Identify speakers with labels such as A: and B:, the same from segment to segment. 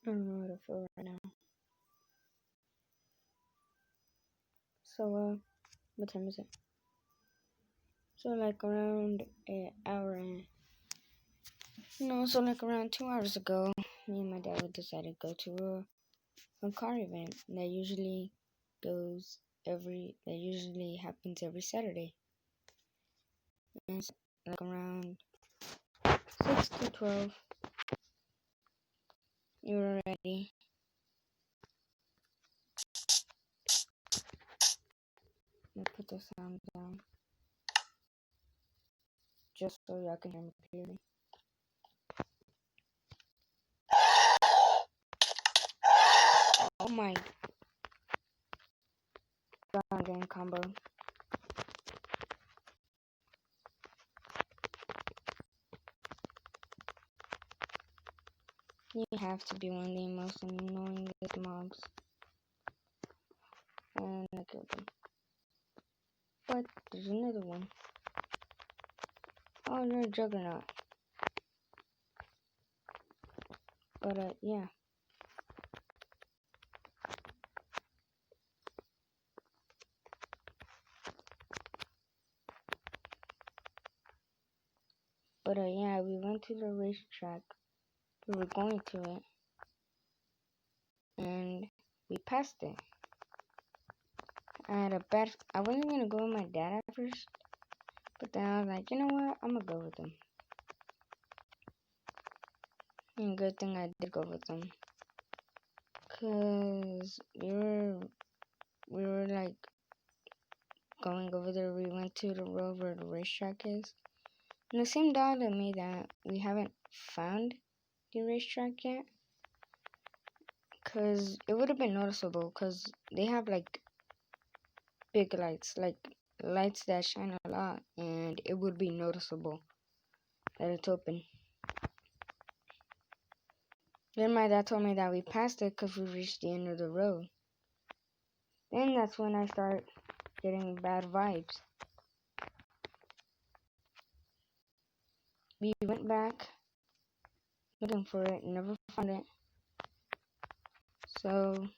A: I don't know how to feel right now. So, what time is it? So, like around an hour and, so like around 2 hours ago, me and my dad would decided to go to a car event that usually happens every Saturday. And it's like around 6 to 12. You were ready. Let me put the sound down just so y'all can hear me clearly. Oh my god, I'm getting combo. You have to be one of the most annoyingest mobs. And I killed them. But there's another one. Oh, they're a juggernaut. But yeah. But yeah, we went to the racetrack. We were going to it. And we passed it. I wasn't gonna go with my dad at first. But then I was like, you know what? I'm gonna go with him. And good thing I did go with him. Cause we were like going over there. We went to the road where the racetrack is. And it seemed odd to me that we haven't found the racetrack yet. Cause it would have been noticeable. Cause they have like big lights. Like lights that shine a lot. And it would be noticeable that it's open. Then my dad told me that we passed it because we reached the end of the road. Then that's when I start getting bad vibes. We went back looking for it, never found it. So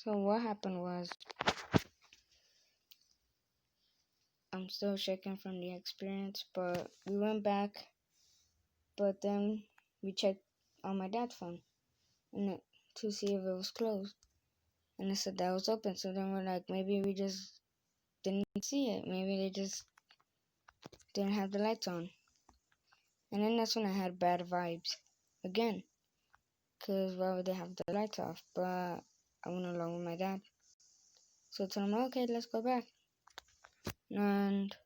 A: what happened was, I'm still shaking from the experience, but we went back, but then we checked on my dad's phone to see if it was closed. And it said that was open, so then we're like, maybe we just didn't see it. Maybe they just didn't have the lights on. And then that's when I had bad vibes again. Because why would they have the lights off? But I went along with my dad. So I told him, okay, let's go back. And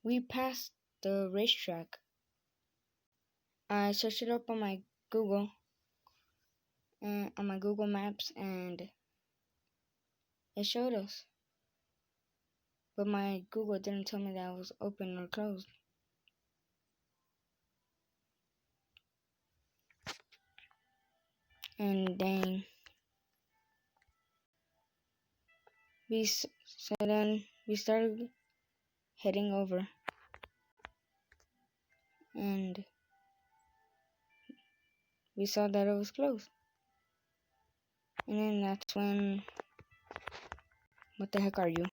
A: we passed the racetrack. I searched it up on my Google. On my Google Maps, and it showed us. But my Google didn't tell me that it was open or closed. And dang. So then we started heading over. And we saw that it was closed. And then that's when... What the heck are you?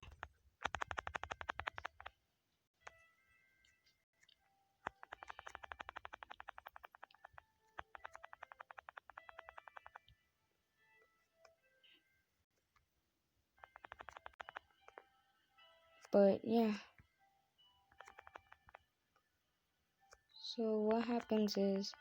A: But yeah. So what happens is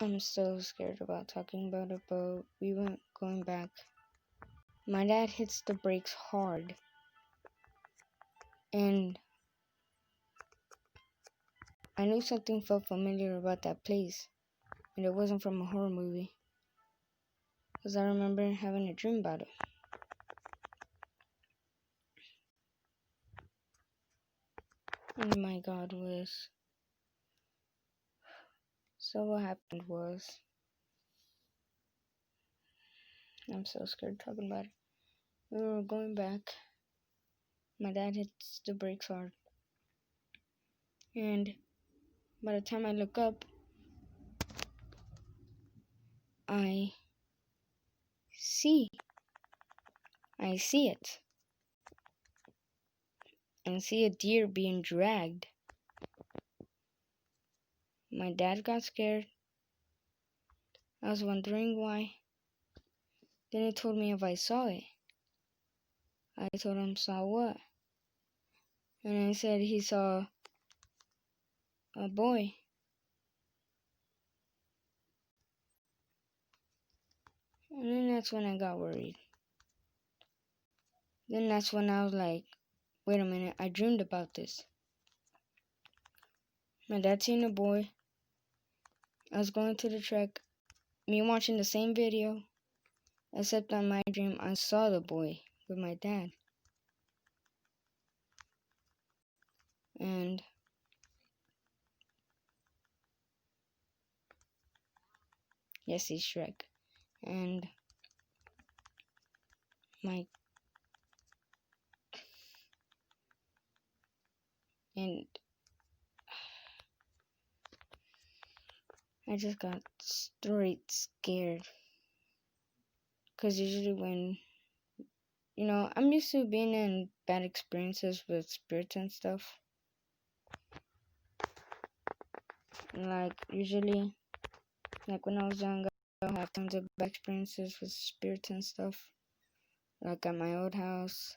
A: I'm so scared about talking about it, but we went going back. My dad hits the brakes hard. And I knew something felt familiar about that place. And it wasn't from a horror movie. Because I remember having a dream about it. Oh my god, was... So what happened was... I'm so scared talking about it. We were going back. My dad hits the brakes hard. And by the time I look up, I see it. And see a deer being dragged. My dad got scared. I was wondering why. Then he told me if I saw it. I told him, saw what? And he said he saw a boy. And then that's when I got worried. Then that's when I was like, wait a minute, I dreamed about this. My dad seen a boy. I was going to the trek. Me watching the same video. Except on my dream, I saw the boy with my dad. And yes, he's Shrek. And I just got straight scared. Because usually when, I'm used to being in bad experiences with spirits and stuff. Like, usually, like when I was young, I have tons of bad experiences with spirits and stuff. Like at my old house,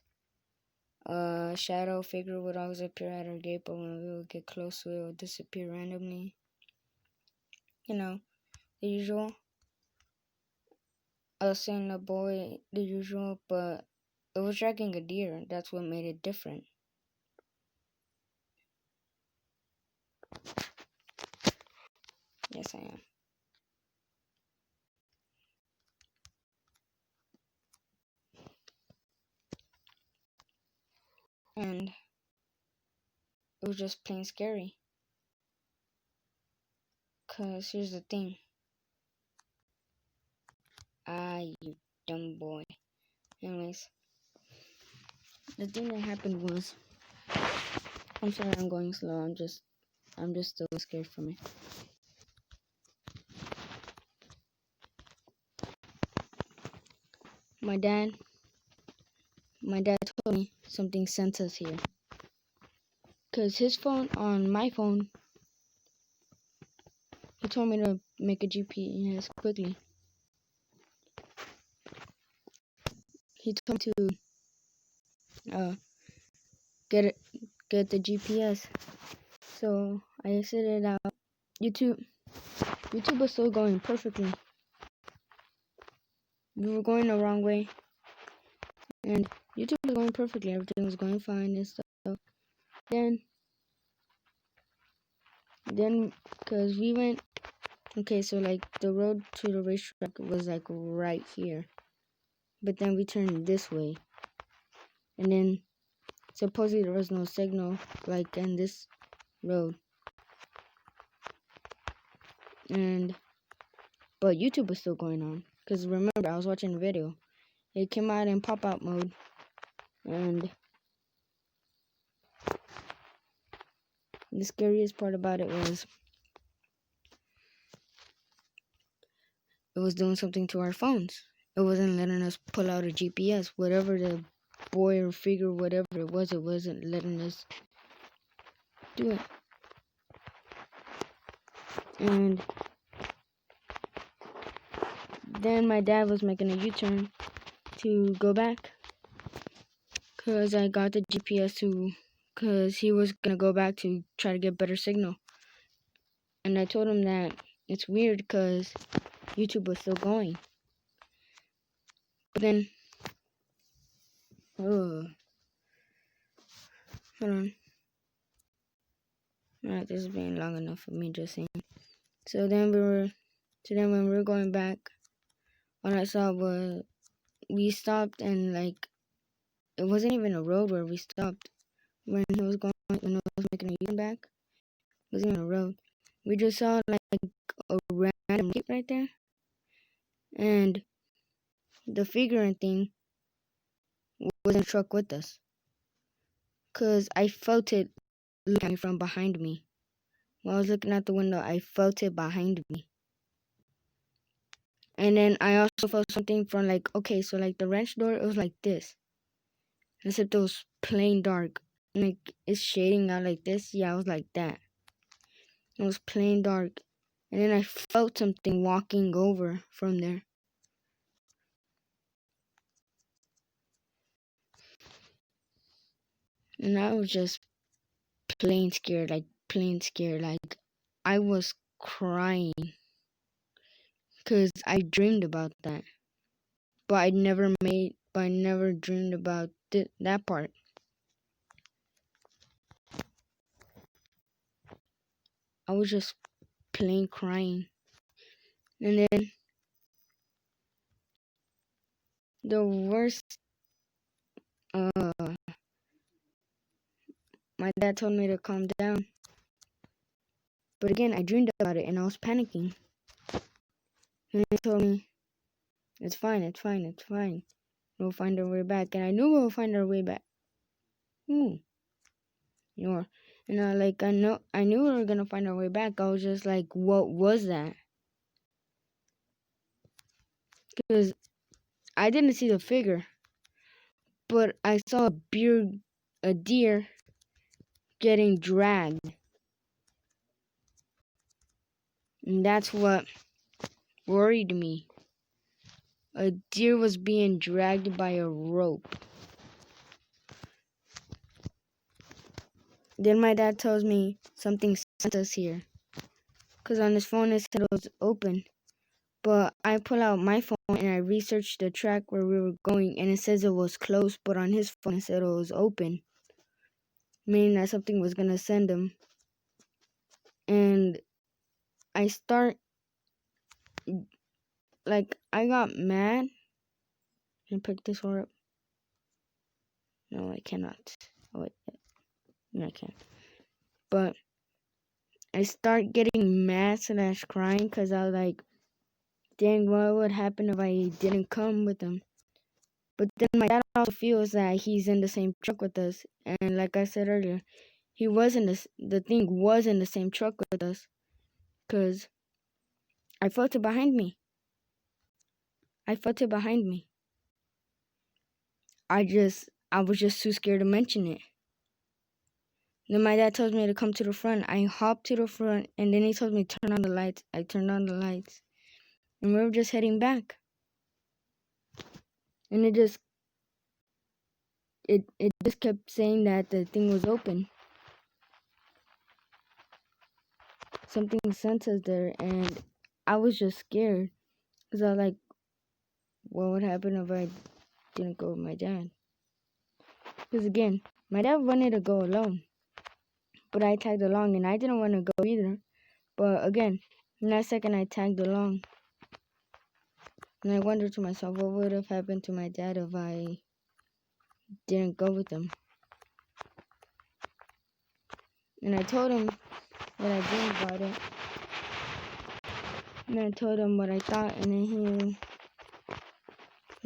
A: a shadow figure would always appear at our gate, but when we would get close to it, it would disappear randomly. The usual. I was seeing a boy, the usual, but it was dragging a deer. That's what made it different. Yes, I am. And it was just plain scary. Cause here's the thing. You dumb boy. Anyways, the thing that happened was, I'm sorry I'm going slow. I'm just still scared from it. My dad told me something sent us here. Cause his phone, on my phone, he told me to make a GPS quickly. He told me to get the GPS. So I exited out. YouTube was still going perfectly. We were going the wrong way, and YouTube was going perfectly. Everything was going fine and stuff. Then, cause we went. Okay, so like the road to the racetrack was like right here, but then we turned this way, and then supposedly there was no signal like in this road, but YouTube was still going on. Cause remember, I was watching the video. It came out in pop-out mode, and the scariest part about it was it was doing something to our phones. It wasn't letting us pull out a GPS. Whatever the boy or figure, whatever it wasn't letting us do it. And then my dad was making a U-turn to go back. Because I got the GPS because he was going to go back to try to get better signal. And I told him that it's weird because YouTube was still going. But then, hold on. Alright, this is being long enough for me just saying. So then when we were going back, all I saw was we stopped and like it wasn't even a road where we stopped when I was making a U-turn back. It wasn't even a road. We just saw like a random gate right there, and the figure and thing was in the truck with us. because I felt it look at me from behind me. When I was looking out the window, I felt it behind me. And then I also felt something from like, okay, so like the ranch door, it was like this. Except it was plain dark. Like it's shading out like this. Yeah, I was like that. It was plain dark. And then I felt something walking over from there. And I was just plain scared, like plain scared. Like I was crying. Because I dreamed about that. But I never dreamed about that part. I was just plain crying. And then the worst, my dad told me to calm down. But again, I dreamed about it and I was panicking. And he told me, it's fine, it's fine, it's fine. We'll find our way back. And I knew we'll find our way back. And I knew we were gonna find our way back. I was just like, what was that? Because I didn't see the figure, but I saw a deer getting dragged. And that's what worried me. A deer was being dragged by a rope. Then my dad tells me something sent us here. Because on his phone it said it was open. But I pull out my phone and I researched the track where we were going and it says it was closed, but on his phone it said it was open. Meaning that something was going to send him. And I got mad. Can I pick this one up? No, I cannot. Oh, wait. No, I can't. But I start getting mad / crying because I was like, dang, what would happen if I didn't come with him? But then my dad also feels that he's in the same truck with us. And like I said earlier, the thing was in the same truck with us. Because I felt it behind me. I was just too scared to mention it. Then my dad tells me to come to the front. I hop to the front, and then he tells me to turn on the lights. I turned on the lights, and we were just heading back. And it just kept saying that the thing was open. Something sent us there, and I was just scared because I was like, what would happen if I didn't go with my dad? Because again, my dad wanted to go alone, but I tagged along, and I didn't want to go either. But again, in that second, I tagged along. And I wondered to myself, what would have happened to my dad if I didn't go with him? And I told him what I dreamed about it. And I told him what I thought, and then he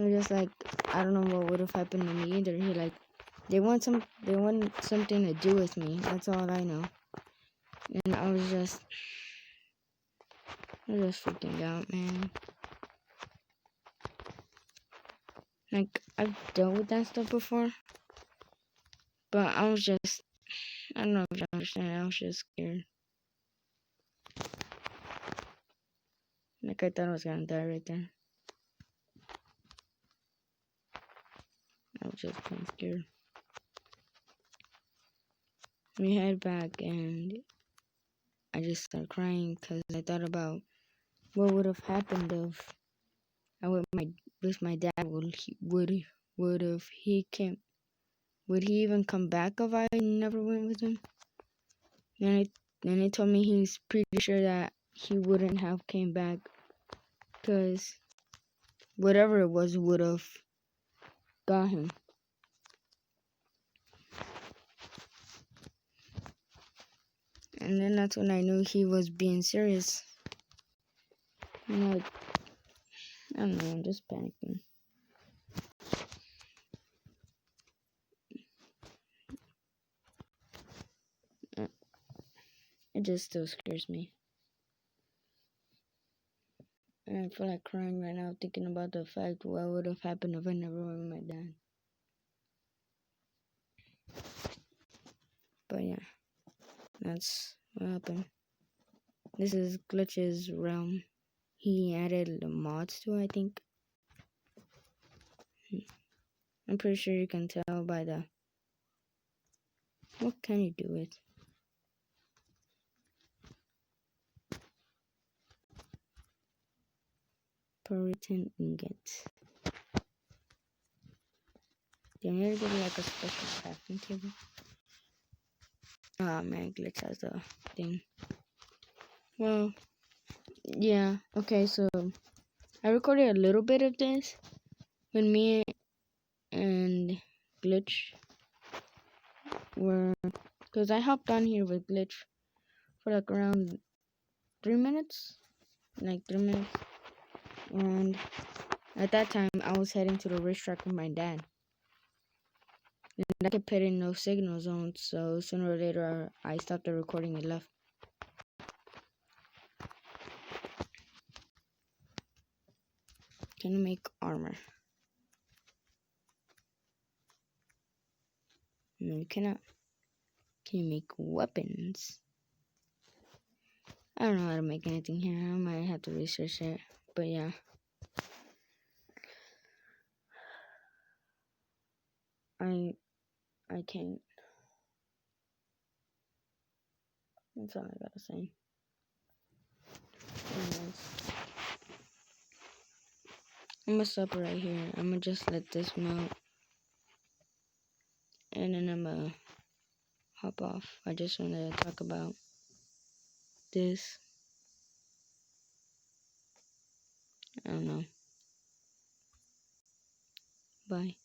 A: was just like, I don't know what would have happened to me either. He like, they want something to do with me. That's all I know. And I was just freaking out, man. Like, I've dealt with that stuff before. But I was just, I don't know if you understand, I was just scared. Like, I thought I was gonna die right there. I was just kind of scared. We head back and I just started crying because I thought about what would have happened if I went with my dad. Would he even come back if I never went with him? Then he told me he's pretty sure that he wouldn't have came back because whatever it was would have got him. And then that's when I knew he was being serious. I'm like, I don't know, I'm just panicking. It just still scares me. And I feel like crying right now thinking about the fact what would have happened if I never went with my dad. But yeah, that's what happened. This is Glitch's realm. He added the mods to it, I think. I'm pretty sure you can tell by the... What can you do with? Puritan ingot. Can you get like a special crafting table? Ah man, Glitch has the thing. Well, yeah. Okay, so I recorded a little bit of this when me and Glitch were, because I hopped on here with Glitch for like around 3 minutes, like 3 minutes, and at that time I was heading to the racetrack with my dad, and I kept hitting no signal zones, so sooner or later I stopped the recording and left. Can you make armor? No, you cannot. Can you make weapons? I don't know how to make anything here. I might have to research it. But yeah. I can't. That's all I gotta say. Anyways. I'm gonna stop right here. I'm gonna just let this melt. And then I'm gonna hop off. I just wanted to talk about this. I don't know. Bye.